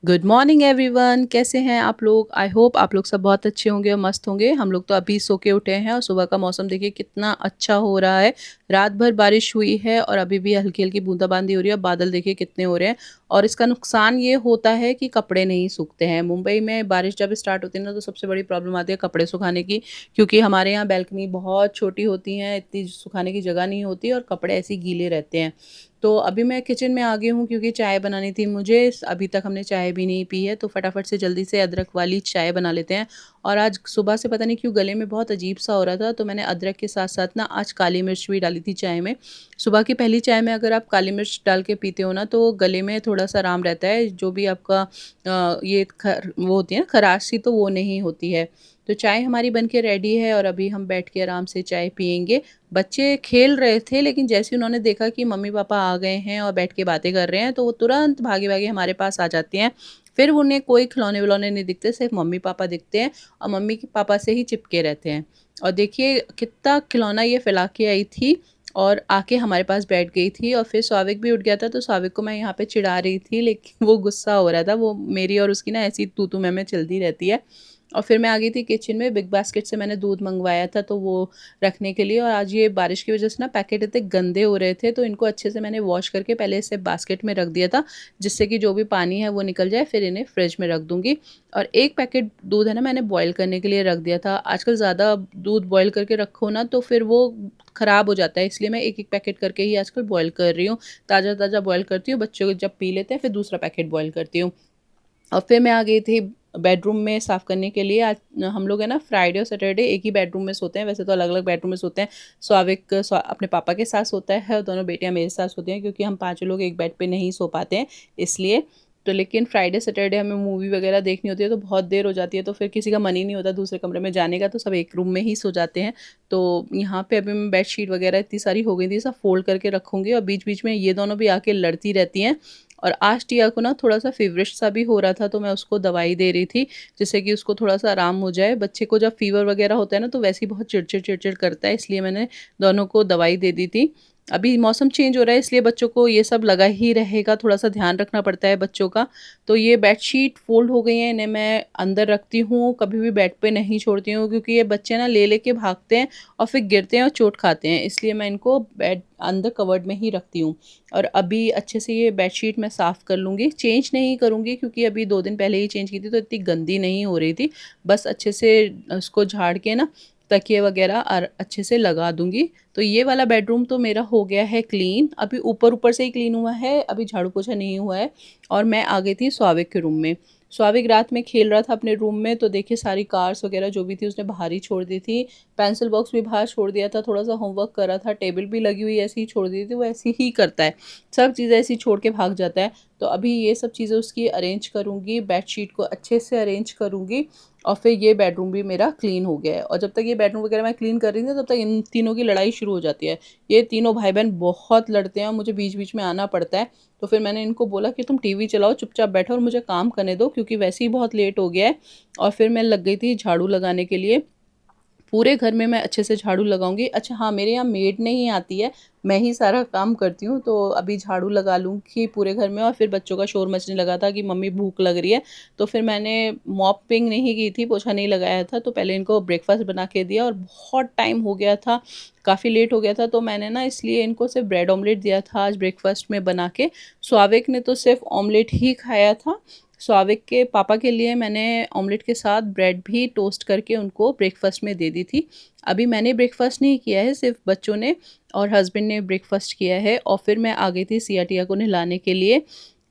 Good morning everyone, कैसे हैं आप लोग। आई होप आप लोग सब बहुत अच्छे होंगे और मस्त होंगे। हम लोग तो अभी सो के उठे हैं और सुबह का मौसम देखिए कितना अच्छा हो रहा है। रात भर बारिश हुई है और अभी भी हल्की हल्की बूंदाबांदी हो रही है। बादल देखिए कितने हो रहे हैं। और इसका नुकसान ये होता है कि कपड़े नहीं सूखते हैं। मुंबई में बारिश जब स्टार्ट होती है ना तो सबसे बड़ी प्रॉब्लम आती है कपड़े सुखाने की, क्योंकि हमारे यहाँ बैल्कनी बहुत छोटी होती हैं, इतनी सुखाने की जगह नहीं होती और कपड़े ऐसे ही गीले रहते हैं। तो अभी मैं किचन में आ गई हूँ क्योंकि चाय बनानी थी मुझे। अभी तक हमने चाय भी नहीं पी है, तो फटाफट से जल्दी से अदरक वाली चाय बना लेते हैं। और आज सुबह से पता नहीं क्यों गले में बहुत अजीब सा हो रहा था, तो मैंने अदरक के साथ साथ ना आज काली मिर्च भी डाली थी चाय में। सुबह की पहली चाय में अगर आप काली मिर्च डाल के पीते हो ना तो गले में थोड़ा सा आराम रहता है। जो भी आपका वो होती है ना खराश सी, तो वो नहीं होती है। तो चाय हमारी बन के रेडी है और अभी हम बैठ के आराम से चाय पियेंगे। बच्चे खेल रहे थे, लेकिन जैसे ही उन्होंने देखा कि मम्मी पापा आ गए हैं और बैठ के बातें कर रहे हैं, तो वो तुरंत भागे-भागे हमारे पास आ जाती हैं। फिर उन्हें कोई खिलौने-विलौने नहीं दिखते, सिर्फ़ मम्मी पापा दिखते हैं और मम्मी के पापा से ही चिपके रहते हैं। और देखिए कितना खिलौना ये फैला के आई थी और आके हमारे पास बैठ गई थी। और फिर स्वाभिक भी उठ गया था, तो स्वाभिक को मैं यहाँ पे चिढ़ा रही थी, लेकिन वो गुस्सा हो रहा था। वो मेरी और उसकी ना ऐसी तू-तू मैं-मैं चलती रहती है। और फिर मैं आ गई थी किचन में। बिग बास्केट से मैंने दूध मँगवाया था, तो वो रखने के लिए। और आज ये बारिश की वजह से ना पैकेट इतने गंदे हो रहे थे, तो इनको अच्छे से मैंने वॉश करके पहले इसे बास्केट में रख दिया था, जिससे कि जो भी पानी है वो निकल जाए। फिर इन्हें फ्रिज में रख दूँगी। और 1 पैकेट दूध है ना, मैंने बॉयल करने के लिए रख दिया था। आजकल ज़्यादा दूध बॉयल करके रखो ना तो फिर वो ख़राब हो जाता है, इसलिए मैं 1-1 पैकेट करके ही आजकल बॉयल कर रही हूँ। ताज़ा-ताज़ा बॉयल करती हूँ, बच्चों जब पी लेते हैं फिर दूसरा पैकेट बॉयल करती हूँ। और फिर मैं आ गई थी बेडरूम में साफ़ करने के लिए। आज हम लोग है ना फ्राइडे और सैटरडे एक ही बेडरूम में सोते हैं, वैसे तो अलग-अलग बेडरूम में सोते हैं। स्वाभिक अपने पापा के साथ सोता है और दोनों बेटियाँ मेरे साथ सोती हैं, क्योंकि हम पाँचों लोग एक बेड पे नहीं सो पाते हैं इसलिए। तो लेकिन फ्राइडे सैटरडे हमें मूवी वग़ैरह देखनी होती है तो बहुत देर हो जाती है, तो फिर किसी का मन ही नहीं होता दूसरे कमरे में जाने का, तो सब एक रूम में ही सो जाते हैं। तो यहाँ पे अभी मैं बेडशीट वग़ैरह इतनी सारी हो गई थी, सब फ़ोल्ड करके रखूँगी। और बीच-बीच में ये दोनों भी आके लड़ती रहती हैं। और आज टिया को ना थोड़ा-सा फ़ीवरिश सा भी हो रहा था, तो मैं उसको दवाई दे रही थी, जिससे कि उसको थोड़ा-सा आराम हो जाए। बच्चे को जब फ़ीवर वग़ैरह होता है ना, तो वैसे ही बहुत चिड़चिड़ करता है, इसलिए मैंने दोनों को दवाई दे दी थी। अभी मौसम चेंज हो रहा है, इसलिए बच्चों को ये सब लगा ही रहेगा, थोड़ा-सा ध्यान रखना पड़ता है बच्चों का। तो ये बेडशीट फ़ोल्ड हो गई हैं, इन्हें मैं अंदर रखती हूँ, कभी भी बेड पे नहीं छोड़ती हूँ, क्योंकि ये बच्चे ना ले के भागते हैं और फिर गिरते हैं और चोट खाते हैं, इसलिए मैं इनको बेड अंदर कबर्ड में ही रखती हूँ। और अभी अच्छे से ये बेडशीट मैं साफ़ कर लूँगी, चेंज नहीं करूँगी क्योंकि अभी 2 दिन पहले ही चेंज की थी, तो इतनी गंदी नहीं हो रही थी। बस अच्छे से उसको झाड़ के ना तकिए वग़ैरह अच्छे से लगा दूँगी। तो ये वाला बेडरूम तो मेरा हो गया है क्लीन, अभी ऊपर-ऊपर से ही क्लीन हुआ है, अभी झाड़ू-पोछा नहीं हुआ है। और मैं आ गई थी स्वाभिक के रूम में। स्वाभिक रात में खेल रहा था अपने रूम में, तो देखिए सारी कार्स वग़ैरह जो भी थी उसने बाहर ही छोड़ दी थी। पेंसिल बॉक्स भी बाहर छोड़ दिया था, थोड़ा-सा होमवर्क कर रहा था, टेबल भी लगी हुई ऐसे ही छोड़ दी थी, वो ऐसे ही करता है। सब चीज़ें ऐसे ही छोड़ के भाग जाता है। तो अभी ये सब चीज़ें उसकी अरेंज करूँगी, बेडशीट को अच्छे से अरेंज करूँगी। और फिर ये बेडरूम भी मेरा क्लीन हो गया है। और जब तक ये बेडरूम वगैरह मैं क्लीन कर रही थी, तब तक इन तीनों की लड़ाई शुरू हो जाती है। ये तीनों भाई-बहन बहुत लड़ते हैं और मुझे बीच-बीच में आना पड़ता है। तो फिर मैंने इनको बोला कि तुम टीवी चलाओ, चुपचाप बैठो और मुझे काम करने दो, क्योंकि वैसे ही बहुत लेट हो गया है। और फिर मैं लग गई थी झाड़ू लगाने के लिए। पूरे घर में मैं अच्छे से झाड़ू लगाऊँगी। अच्छा हाँ, मेरे यहाँ मेड नहीं आती है, मैं ही सारा काम करती हूँ, तो अभी झाड़ू लगा लूँगी पूरे घर में। और फिर बच्चों का शोर मचने लगा था कि मम्मी भूख लग रही है, तो फिर मैंने मॉपिंग नहीं की थी, पोछा नहीं लगाया था, तो पहले इनको ब्रेकफ़ास्ट बना के दिया। और बहुत टाइम हो गया था, काफ़ी लेट हो गया था, तो मैंने ना इसलिए इनको सिर्फ़ ब्रेड ऑमलेट दिया था आज ब्रेकफ़ास्ट में बना के। स्वाभिक ने तो सिर्फ़ ऑमलेट ही खाया था। स्वाभिक के पापा के लिए मैंने ऑमलेट के साथ ब्रेड भी टोस्ट करके उनको ब्रेकफ़ास्ट में दे दी थी। अभी मैंने ब्रेकफ़ास्ट नहीं किया है, सिर्फ़ बच्चों ने और हस्बैंड ने ब्रेकफ़ास्ट किया है। और फिर मैं आ गई थी सिया-टिया को नहलाने के लिए।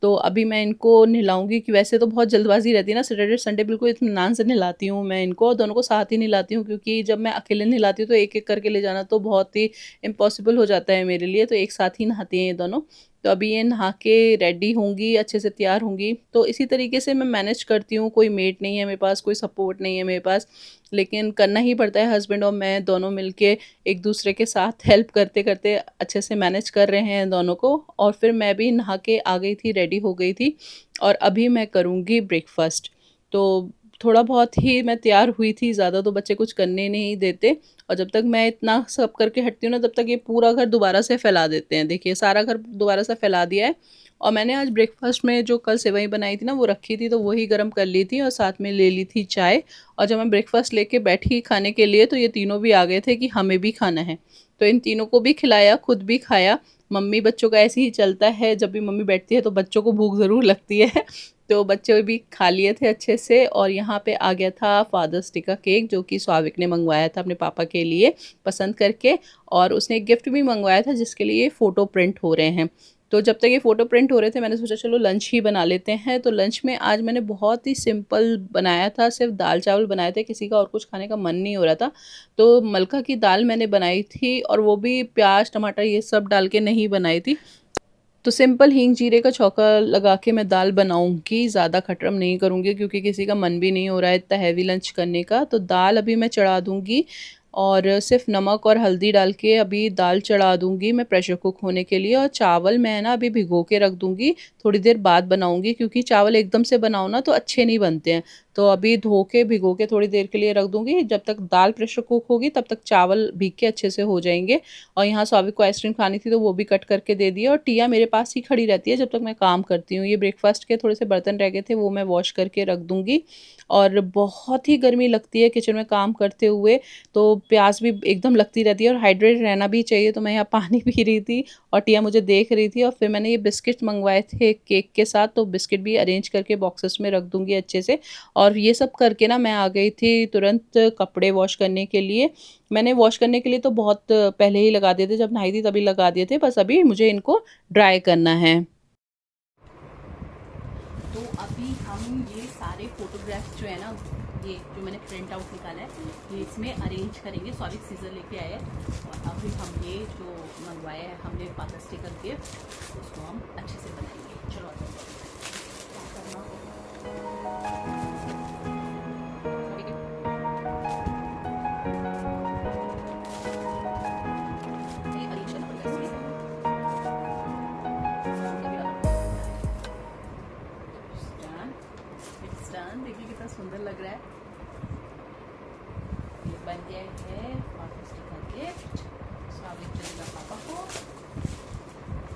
तो अभी मैं इनको नहलाऊँगी, कि वैसे तो बहुत जल्दबाज़ी रहती है ना, सैटरडे संडे बिल्कुल इत्मीनान से नहलाती हूँ मैं इनको, और दोनों को साथ ही नहलाती हूँ, क्योंकि जब मैं अकेले नहलाती हूँ तो एक-एक करके ले जाना तो बहुत ही इम्पॉसिबल हो जाता है मेरे लिए, तो एक साथ ही नहाती हैं ये दोनों। तो अभी ये नहा के रेडी होंगी, अच्छे से तैयार होंगी, तो इसी तरीके से मैं मैनेज करती हूँ। कोई मेड नहीं है मेरे पास, कोई सपोर्ट नहीं है मेरे पास, लेकिन करना ही पड़ता है। हस्बैंड और मैं दोनों मिलके एक दूसरे के साथ हेल्प करते-करते अच्छे से मैनेज कर रहे हैं दोनों को। और फिर मैं भी नहा के आ गई थी, रेडी हो गई थी और अभी मैं करूँगी ब्रेकफ़ास्ट। तो थोड़ा बहुत ही मैं तैयार हुई थी, ज़्यादा तो बच्चे कुछ करने नहीं देते। और जब तक मैं इतना सब करके हटती हूँ ना, तब तक ये पूरा घर दोबारा से फैला देते हैं। देखिए सारा घर दोबारा से फैला दिया है। और मैंने आज ब्रेकफास्ट में जो कल सेवई बनाई थी ना वो रखी थी, तो वही गर्म कर ली थी और साथ में ले ली थी चाय। और जब मैं ब्रेकफास्ट लेके बैठी खाने के लिए तो ये तीनों भी आ गए थे कि हमें भी खाना है। तो इन तीनों को भी खिलाया, खुद भी खाया। मम्मी बच्चों का ऐसे ही चलता है, जब भी मम्मी बैठती है तो बच्चों को भूख ज़रूर लगती है। तो बच्चे भी खा लिए थे अच्छे से। और यहाँ पे आ गया था फादर्स डे का केक, जो कि स्वाविक ने मंगवाया था अपने पापा के लिए पसंद करके। और उसने एक गिफ्ट भी मंगवाया था जिसके लिए फ़ोटो प्रिंट हो रहे हैं। तो जब तक ये फ़ोटो प्रिंट हो रहे थे मैंने सोचा चलो लंच ही बना लेते हैं। तो लंच में आज मैंने बहुत ही सिंपल बनाया था, सिर्फ दाल चावल बनाए थे, किसी का और कुछ खाने का मन नहीं हो रहा था। तो मलका की दाल मैंने बनाई थी, और वो भी प्याज टमाटर ये सब डाल के नहीं बनाई थी। तो सिंपल हींग जीरे का छौंका लगा के मैं दाल बनाऊँगी, ज़्यादा खटरम नहीं करूँगी क्योंकि किसी का मन भी नहीं हो रहा है इतना हैवी लंच करने का। तो दाल अभी मैं चढ़ा दूँगी, और सिर्फ नमक और हल्दी डाल के अभी दाल चढ़ा दूँगी मैं प्रेशर कुक होने के लिए। और चावल मैं ना अभी भिगो के रख दूँगी, थोड़ी देर बाद बनाऊँगी क्योंकि चावल एकदम से बनाओ ना तो अच्छे नहीं बनते हैं। तो अभी धो के भिगो के थोड़ी देर के लिए रख दूँगी, जब तक दाल प्रेशर कुक होगी तब तक चावल भीग के अच्छे से हो जाएँगे। और यहाँ स्वाभाविक को आइसक्रीम खानी थी तो वो भी कट करके दे दिया, और टिया मेरे पास ही खड़ी रहती है जब तक मैं काम करती हूँ। ये ब्रेकफास्ट के थोड़े से बर्तन रह गए थे वो मैं वॉश करके रख दूँगी। और बहुत ही गर्मी लगती है किचन में काम करते हुए, तो प्यास भी एकदम लगती रहती है और हाइड्रेट रहना भी चाहिए। तो मैं यहाँ पानी पी रही थी और टिया मुझे देख रही थी। और फिर मैंने ये बिस्किट मंगवाए थे केक के साथ, तो बिस्किट भी अरेंज करके बॉक्सेस में रख दूँगी अच्छे से। और ये सब करके ना मैं आ गई थी तुरंत कपड़े वॉश करने के लिए। मैंने वॉश करने के लिए तो बहुत पहले ही लगा दिए थे, जब नहाई थी तभी लगा दिए थे, बस अभी मुझे इनको ड्राई करना है। तो अभी हम ये सारे फोटोग्राफ्स जो है ना, ये जो मैंने प्रिंट आउट निकाला है ये इसमें अरेंज करेंगे। सॉलिड सीजर लेके आए हैं, और अभी हम ये जो मंगवाया है हमने फादर्स डे का गिफ्ट उसको हम अच्छे से बनाएंगे। चलो देखिए कितना सुंदर लग रहा है। ये बन गया है फादर्स डे का गिफ्ट, स्वागत चलेगा पापा को।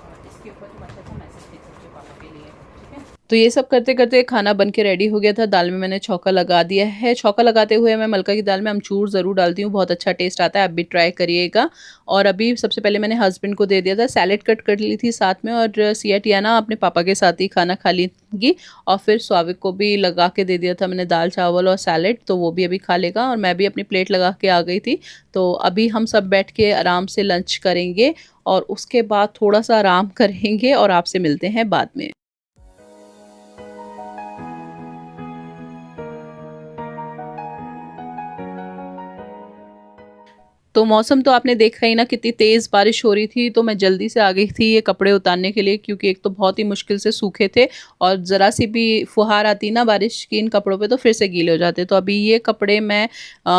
और इसके ऊपर तुम अच्छा सा मैसेज दे सकते हो पापा के लिए, ठीक है। तो ये सब करते करते खाना बन के रेडी हो गया था। दाल में मैंने छौंका लगा दिया है। छौंका लगाते हुए मैं मलका की दाल में अमचूर ज़रूर डालती हूँ, बहुत अच्छा टेस्ट आता है, आप भी ट्राई करिएगा। और अभी सबसे पहले मैंने हस्बैंड को दे दिया था, सैलेड कट कर ली थी साथ में। और सिया टियाना अपने पापा के साथ ही खाना खा लेगी। और फिर स्वाविक को भी लगा के दे दिया था मैंने दाल चावल और सैलेड, तो वो भी अभी खा लेगा। और मैं भी अपनी प्लेट लगा के आ गई थी। तो अभी हम सब बैठ के आराम से लंच करेंगे, और उसके बाद थोड़ा सा आराम करेंगे और आपसे मिलते हैं बाद में। तो मौसम तो आपने देखा ही ना, कितनी तेज़ बारिश हो रही थी, तो मैं जल्दी से आ गई थी ये कपड़े उतारने के लिए, क्योंकि एक तो बहुत ही मुश्किल से सूखे थे, और ज़रा सी भी फुहार आती ना बारिश की इन कपड़ों पे तो फिर से गीले हो जाते। तो अभी ये कपड़े मैं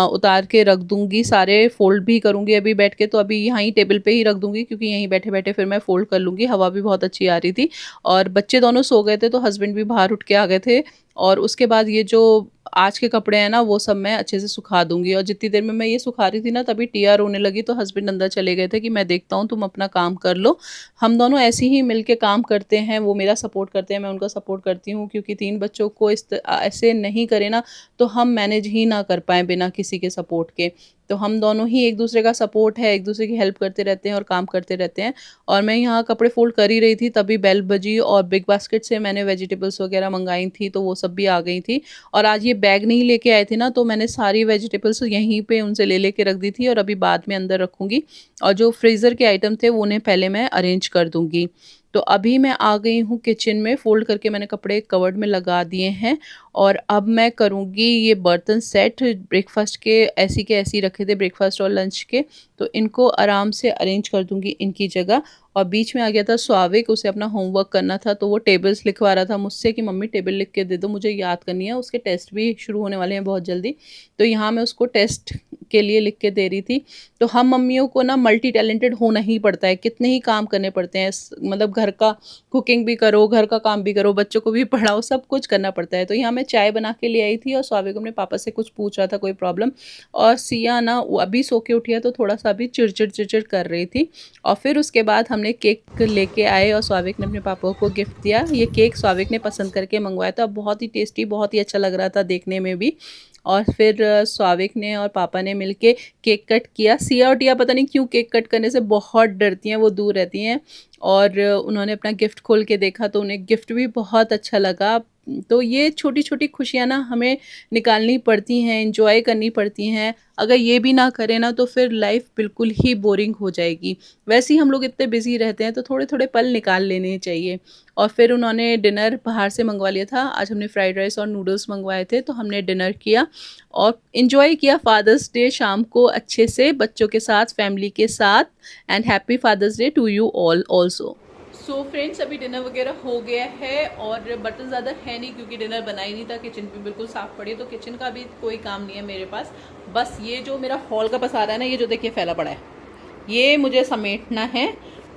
उतार के रख दूँगी, सारे फ़ोल्ड भी करूँगी अभी बैठ के। तो अभी यहाँ ही टेबल पे ही रख दूँगी, क्योंकि यहीं बैठे-बैठे फिर मैं फ़ोल्ड कर लूँगी। हवा भी बहुत अच्छी आ रही थी, और बच्चे दोनों सो गए थे तो हस्बैंड भी बाहर उठ के आ गए थे। और उसके बाद ये जो आज के कपड़े हैं ना वो सब मैं अच्छे से सुखा दूँगी। और जितनी देर में मैं ये सुखा रही थी ना तभी टिया रोने लगी, तो हस्बैंड अंदर चले गए थे कि मैं देखता हूँ, तुम अपना काम कर लो। हम दोनों ऐसे ही मिल के काम करते हैं, वो मेरा सपोर्ट करते हैं, मैं उनका सपोर्ट करती हूँ, क्योंकि 3 बच्चों को ऐसे नहीं करें ना तो हम मैनेज ही ना कर पाएँ बिना किसी के सपोर्ट के। तो हम दोनों ही एक-दूसरे का सपोर्ट है, एक-दूसरे की हेल्प करते रहते हैं और काम करते रहते हैं। और मैं यहाँ कपड़े फ़ोल्ड कर ही रही थी तभी बेल बजी, और बिग बास्केट से मैंने वेजिटेबल्स वगैरह मँगाई थी, तो वो सब भी आ गई थी। और आज ये बैग नहीं लेके आए थे ना, तो मैंने सारी वेजिटेबल्स यहीं पे उनसे ले के रख दी थी, और अभी बाद में अंदर रखूँगी। और जो फ्रीज़र के आइटम थे वो उन्हें पहले मैं अरेंज कर दूँगी। तो अभी मैं आ गई हूँ किचन में, फ़ोल्ड करके मैंने कपड़े कबर्ड में लगा दिए हैं। और अब मैं करूँगी ये बर्तन सेट, ब्रेकफ़ास्ट के ऐसे ही रखे थे ब्रेकफ़ास्ट और लंच के, तो इनको आराम से अरेंज कर दूँगी इनकी जगह। और बीच में आ गया था स्वाविक, उसे अपना होमवर्क करना था, तो वो टेबल्स लिखवा रहा था मुझसे कि मम्मी टेबल लिख के दे दो, मुझे याद करनी है, उसके टेस्ट भी शुरू होने वाले हैं बहुत जल्दी। तो यहाँ मैं उसको टेस्ट के लिए लिख के दे रही थी। तो हम मम्मियों को ना मल्टी टैलेंटेड होना ही पड़ता है, कितने ही काम करने पड़ते हैं, मतलब घर का कुकिंग भी करो, घर का काम भी करो, बच्चों को भी पढ़ाओ, सब कुछ करना पड़ता है। तो यहाँ मैं चाय बना के ले आई थी और स्वाभाविक अपने पापा से कुछ पूछ रहा था, कोई प्रॉब्लम। और सिया ना वो अभी सो के उठी है तो थोड़ा सा अभी चिड़चिड़ चिड़चिड़ कर रही थी। और फिर उसके बाद हमने केक लेके आए और स्वाभाविक ने अपने पापा को गिफ्ट दिया। ये केक स्वाभाविक ने पसंद करके मंगवाया था, बहुत ही टेस्टी, बहुत ही अच्छा लग रहा था देखने में भी। और फिर स्वाभाविक ने और पापा ने मिलके केक कट किया। सिया और टिया पता नहीं क्यों केक कट करने से बहुत डरती हैं, वो दूर रहती हैं। और उन्होंने अपना गिफ्ट खोल के देखा तो उन्हें गिफ्ट भी बहुत अच्छा लगा। तो ये छोटी छोटी खुशियाँ ना हमें निकालनी पड़ती हैं, एंजॉय करनी पड़ती हैं। अगर ये भी ना करें ना तो फिर लाइफ बिल्कुल ही बोरिंग हो जाएगी। वैसे ही हम लोग इतने बिजी रहते हैं तो थोड़े थोड़े पल निकाल लेने चाहिए। और फिर उन्होंने डिनर बाहर से मंगवा लिया था। आज हमने फ्राइड राइस और नूडल्स मंगवाए थे, तो हमने डिनर किया और इन्जॉय किया फादर्स डे शाम को अच्छे से बच्चों के साथ, फैमिली के साथ। And happy fathers day to you all also. So friends, अभी डिनर वगैरह हो गया है और बर्तन ज़्यादा है नहीं क्योंकि डिनर बना ही नहीं था। किचन भी बिल्कुल साफ़ पड़ी है, तो किचन का भी कोई काम नहीं है मेरे पास। बस ये जो मेरा हॉल का पसारा है ना, ये जो देखिए फैला पड़ा है, ये मुझे समेटना है।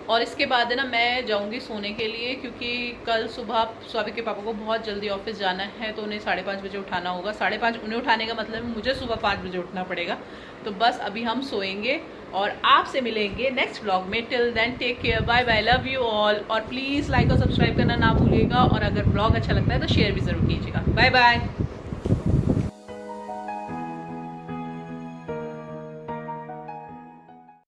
और इसके बाद है ना मैं जाऊंगी सोने के लिए, क्योंकि कल सुबह स्वाभाविक के पापा को बहुत जल्दी ऑफिस जाना है, तो उन्हें 5:30 बजे उठाना होगा। 5:30 उन्हें उठाने का मतलब है मुझे सुबह 5 बजे उठना पड़ेगा। तो बस अभी हम सोएंगे और आपसे मिलेंगे नेक्स्ट व्लॉग में। Till then take care, bye bye, love you all. और प्लीज़ लाइक और सब्सक्राइब करना ना भूलिएगा, और अगर व्लॉग अच्छा लगता है तो शेयर भी ज़रूर कीजिएगा। Bye bye.